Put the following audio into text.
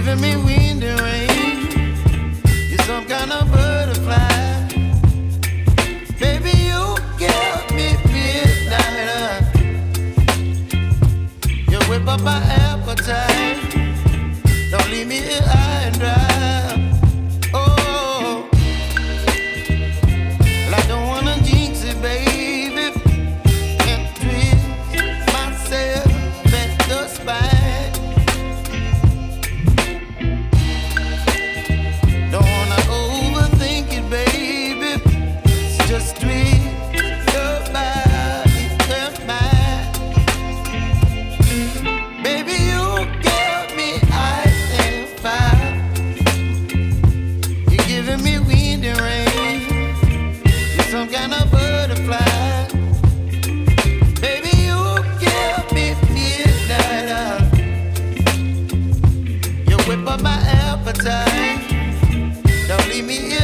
giving me wind and rain. You're some kind of butterfly. Baby, you give me midnight. You whip up my appetite. Don't leave me here high and dry. Oh, well, I don't wanna jinx it, baby, and twist myself at the spine. Don't wanna overthink it, baby. It's just twist your body and mine. Baby, you give me ice and fire. You're giving me wind and rain. You're some kind of butterfly. Baby, you give me midnight. You whip up my appetite. Don't leave me here